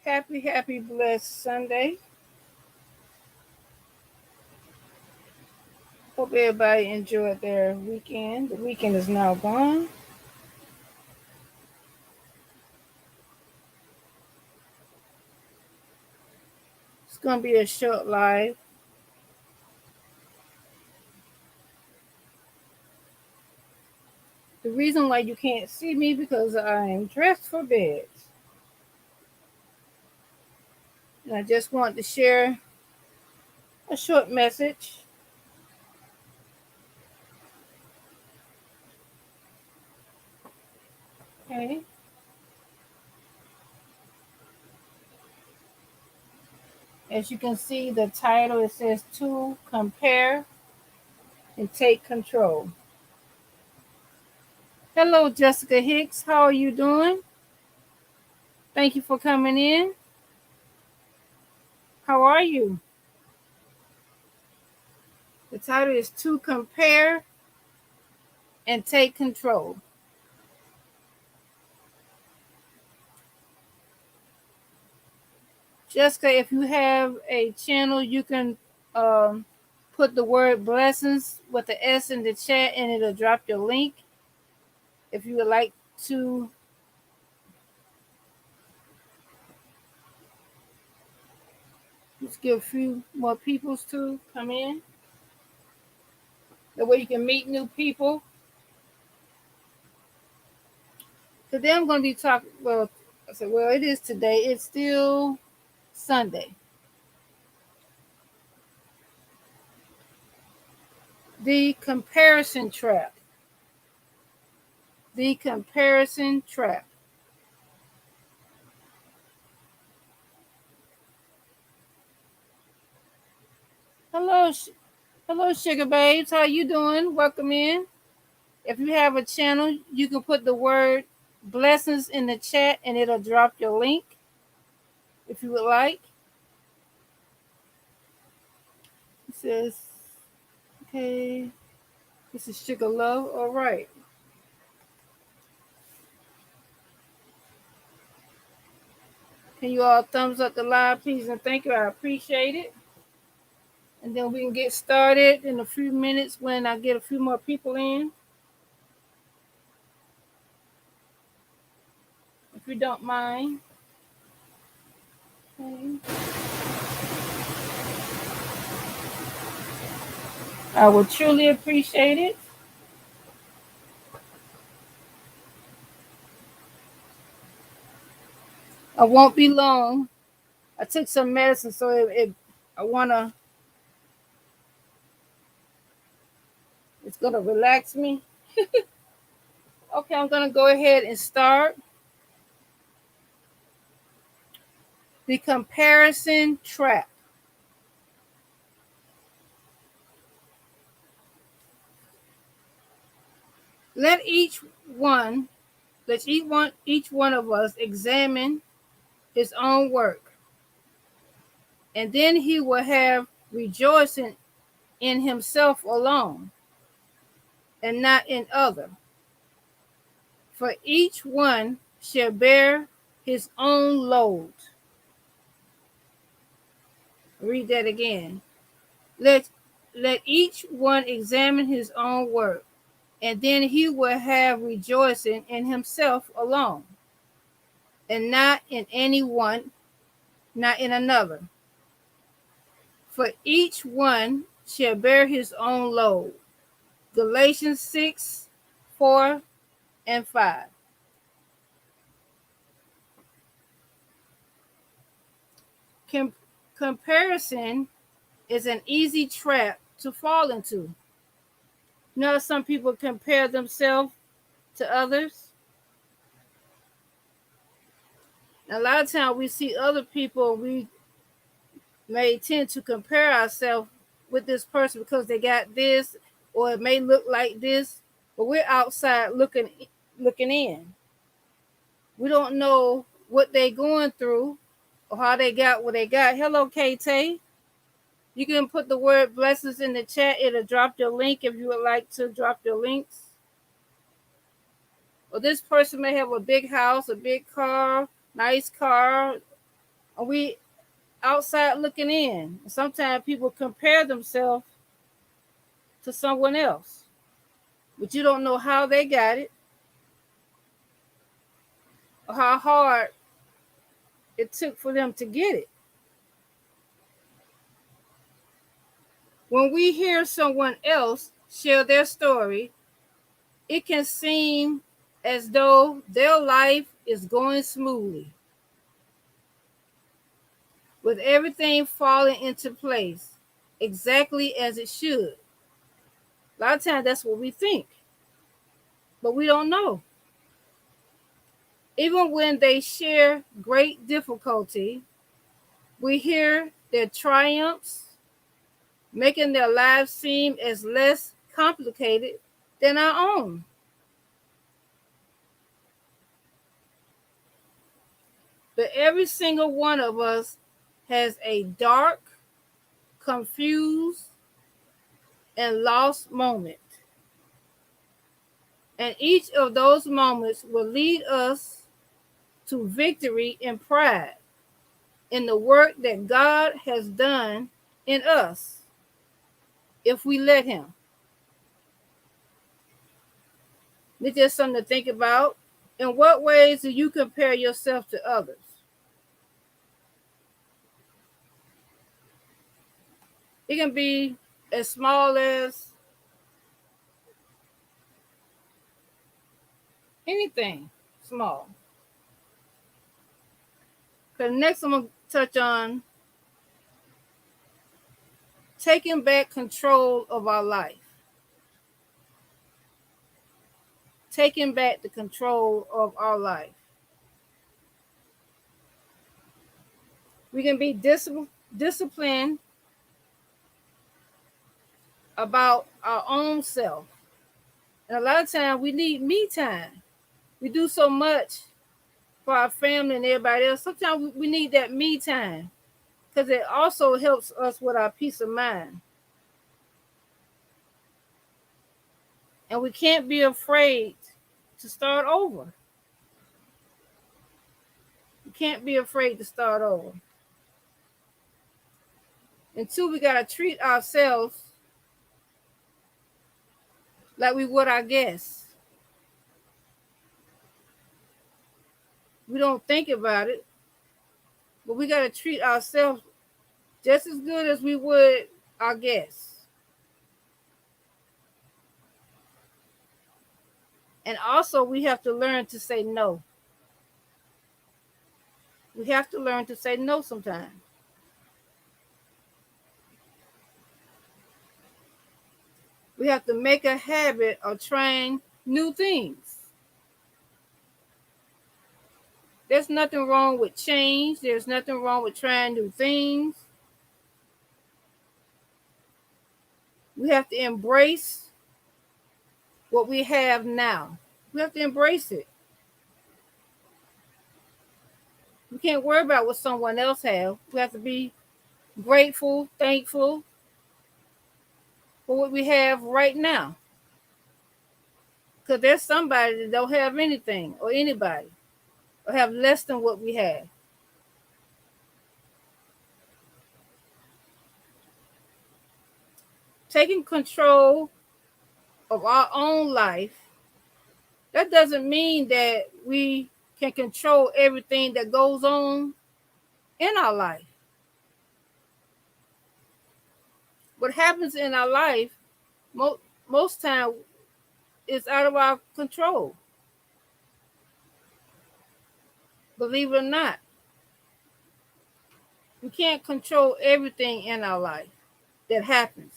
Happy, blessed Sunday. Hope everybody enjoyed their weekend. The weekend is now gone. It's going to be a short live. The reason why you can't see me because I am dressed for bed. And I just want to share a short message. Okay. As you can see, the title it says to compare and take control. Hello, Jessica Hicks. How are you doing? Thank you for coming in. How are you? The title is to compare and take control. Jessica, if you have a channel, you can put the word blessings with the S in the chat and it'll drop your link. If you would like to just give a few more people to come in. That way you can meet new people. Today I'm going to be talking, it is today. It's still Sunday. The comparison trap. The comparison trap. Hello, Sugar Babes. How you doing? Welcome in. If you have a channel, you can put the word blessings in the chat and it'll drop your link if you would like. It says, okay, this is Sugar Love. All right. Can you all thumbs up the live, please? And thank you. I appreciate it. And then we can get started in a few minutes when I get a few more people in. If you don't mind. Okay. I would truly appreciate it. I won't be long. I took some medicine, so I wanna. It's gonna relax me. Okay, I'm gonna go ahead and start. The comparison trap. Let each one, each one of us examine his own work, and then he will have rejoicing in himself alone, and not in other. For each one shall bear his own load. Read that again. Let each one examine his own work, and then he will have rejoicing in himself alone, and not in any one, not in another. For each one shall bear his own load. Galatians 6:4-5. Comparison is an easy trap to fall into. You know, some people compare themselves to others. And a lot of times we see other people, we may tend to compare ourselves with this person because they got this, or it may look like this, but we're outside looking in. We don't know what they're going through or how they got what they got. Hello, KT. You can put the word blessings in the chat. It'll drop your link if you would like to drop your links. Or this person may have a big house, a big car, nice car, Are we outside looking in? Sometimes people compare themselves to someone else, but you don't know how they got it or how hard it took for them to get it. When we hear someone else share their story, it can seem as though their life is going smoothly, with everything falling into place exactly as it should. A lot of times that's what we think, but we don't know. Even when they share great difficulty, we hear their triumphs, making their lives seem as less complicated than our own. But every single one of us has a dark, confused, and lost moment. And each of those moments will lead us to victory and pride in the work that God has done in us if we let Him. It's just something to think about. In what ways do you compare yourself to others? It can be as small as anything small. Because next I'm going to touch on taking back control of our life. Taking back the control of our life. We can be disciplined about our own self. And a lot of times we need me time. We do so much for our family and everybody else. Sometimes we need that me time because it also helps us with our peace of mind. And we can't be afraid to start over. We can't be afraid to start over. And two, we got to treat ourselves like we would our guests. We don't think about it, but we got to treat ourselves just as good as we would our guests. And also, we have to learn to say no. We have to learn to say no sometimes. We have to make a habit of trying new things. There's nothing wrong with change. There's nothing wrong with trying new things. We have to embrace what we have now. We have to embrace it. We can't worry about what someone else has. We have to be grateful, thankful for what we have right now. Because there's somebody that don't have anything or anybody or have less than what we have. Taking control of our own life, that doesn't mean that we can control everything that goes on in our life. What happens in our life, most time, is out of our control. Believe it or not, we can't control everything in our life that happens.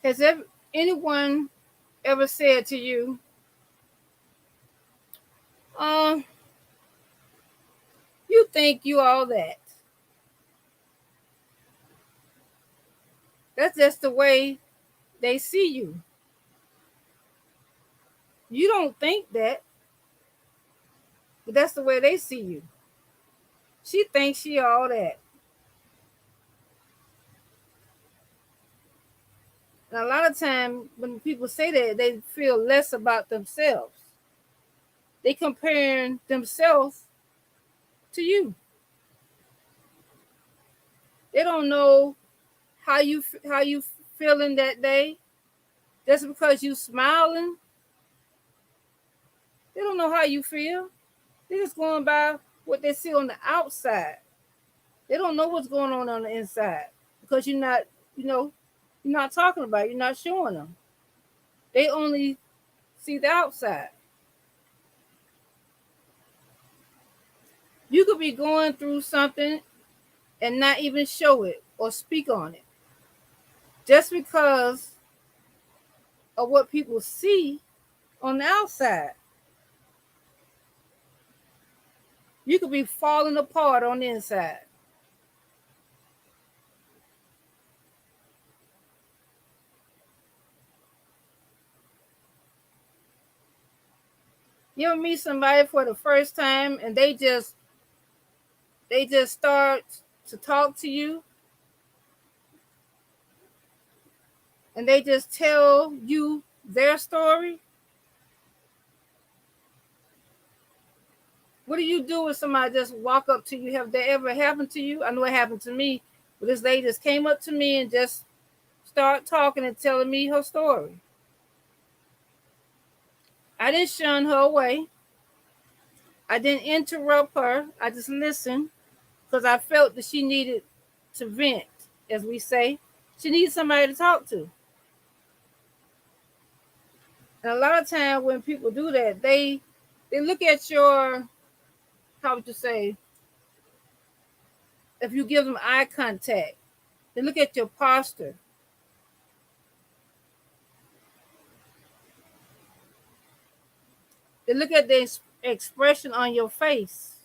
Has anyone ever said to you, you think you all that? That's just the way they see you. You don't think that, but that's the way they see you. She thinks she all that. And a lot of time when people say that, they feel less about themselves. They comparing themselves to you. They don't know how you feeling that day. Just because you smiling, they don't know how you feel. They're just going by what they see on the outside. They don't know what's going on the inside because you're not talking about it. You're not showing them. They only see the outside. You could be going through something and not even show it or speak on it just because of what people see on the outside. You could be falling apart on the inside. You ever meet somebody for the first time and they just start to talk to you and they just tell you their story? What do you do when somebody just walk up to you? Have that ever happened to you? I know it happened to me, but this lady just came up to me and just start talking and telling me her story. I didn't shun her away. I didn't interrupt her. I just listened because I felt that she needed to vent, as we say. She needs somebody to talk to. And a lot of times when people do that, they look at your, how would you say, if you give them eye contact, they look at your posture. They look at the expression on your face.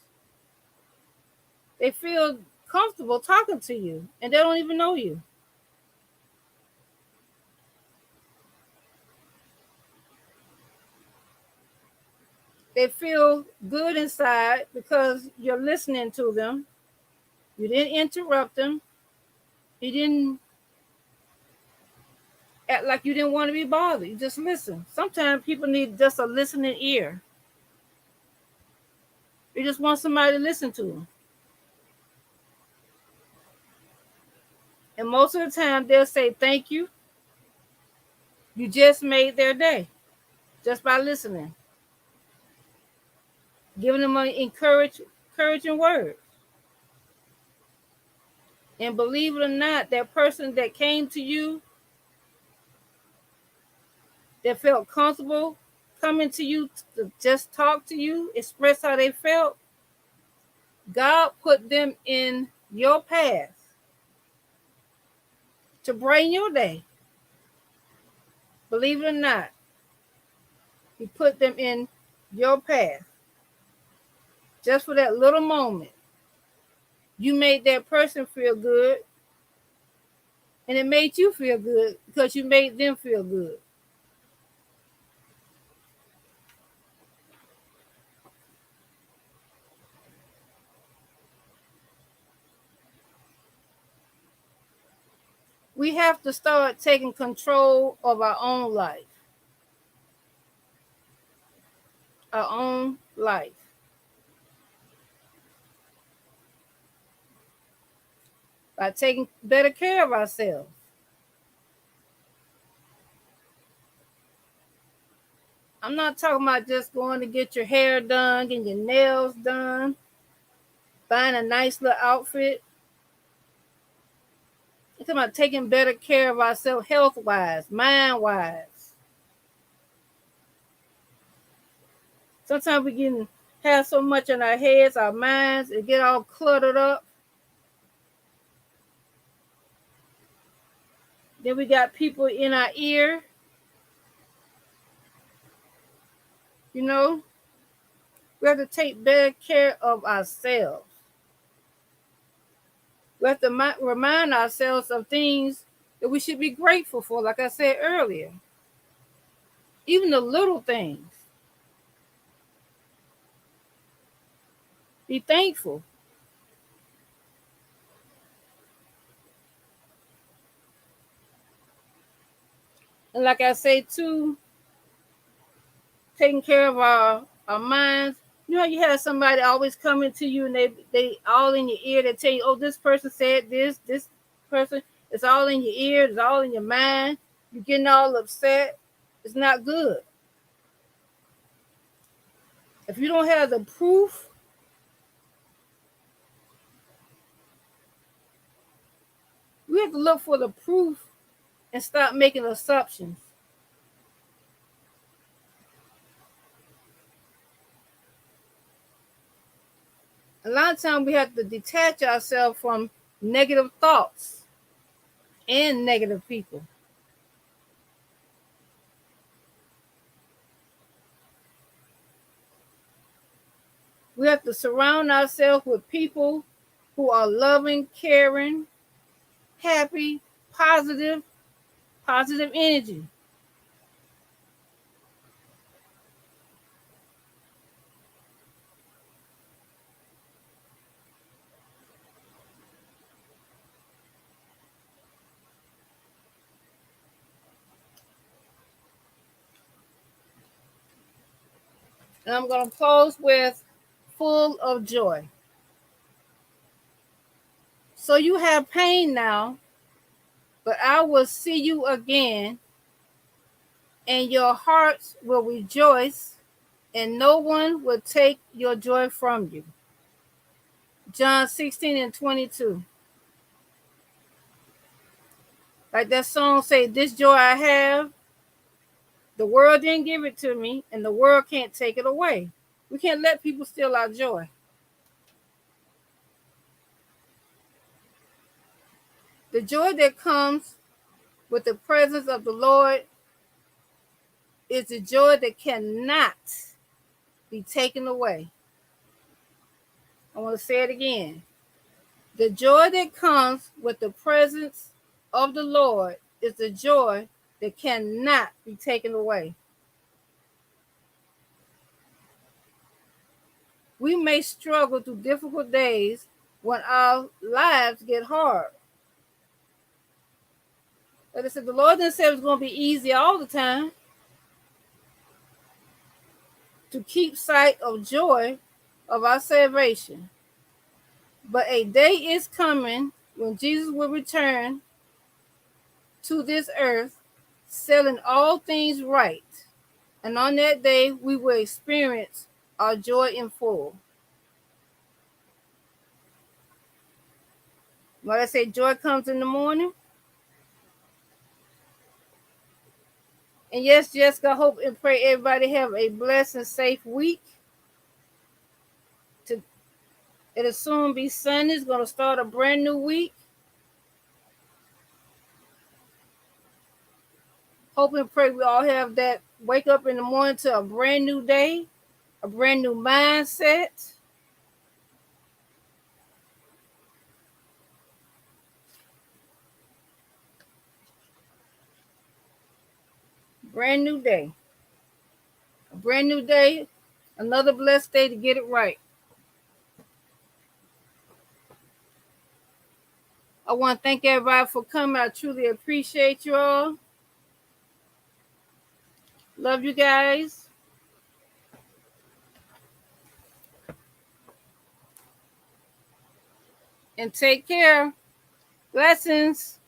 They feel comfortable talking to you and they don't even know you. They feel good inside because you're listening to them. You didn't interrupt them. You didn't act like you didn't want to be bothered. You just listen. Sometimes people need just a listening ear. They just want somebody to listen to them. And most of the time they'll say thank you. You just made their day just by listening. Giving them an encouraging word. And believe it or not, that person that came to you, that felt comfortable coming to you to just talk to you, express how they felt, God put them in your path to brighten your day. Believe it or not, He put them in your path just for that little moment. You made that person feel good, and it made you feel good because you made them feel good. We have to start taking control of our own life. Our own life. By taking better care of ourselves. I'm not talking about just going to get your hair done, getting your nails done, buying a nice little outfit. I'm talking about taking better care of ourselves health-wise, mind-wise. Sometimes we can have so much in our heads, our minds, and get all cluttered up. Then we got people in our ear. You know, we have to take better care of ourselves. We have to remind ourselves of things that we should be grateful for, like I said earlier. Even the little things. Be thankful. And like I say too, taking care of our minds. You know, you have somebody always coming to you and they all in your ear. They tell you, oh, this person said this person. It's all in your ear. It's all in your mind. You're getting all upset. It's not good. If you don't have the proof, we have to look for the proof and stop making assumptions. A lot of times we have to detach ourselves from negative thoughts and negative people. We have to surround ourselves with people who are loving, caring, happy, positive energy. And I'm going to close with full of joy. So you have pain now, but I will see you again, and your hearts will rejoice, and no one will take your joy from you. John 16:22. Like that song say, this joy I have, the world didn't give it to me, and the world can't take it away. We can't let people steal our joy. The joy that comes with the presence of the Lord is the joy that cannot be taken away. I want to say it again. The joy that comes with the presence of the Lord is the joy that cannot be taken away. We may struggle through difficult days when our lives get hard. Like I said, the Lord didn't say it was going to be easy all the time. To keep sight of joy of our salvation. But a day is coming when Jesus will return to this earth, setting all things right. And on that day, we will experience our joy in full. Like I say, joy comes in the morning. And yes, Jessica, I hope and pray everybody have a blessed and safe week. It'll soon be Sunday. It's going to start a brand new week. Hope and pray we all have that wake up in the morning to a brand new day, a brand new mindset. Brand new day. A brand new day. Another blessed day to get it right. I want to thank everybody for coming. I truly appreciate you all. Love you guys. And take care. Blessings.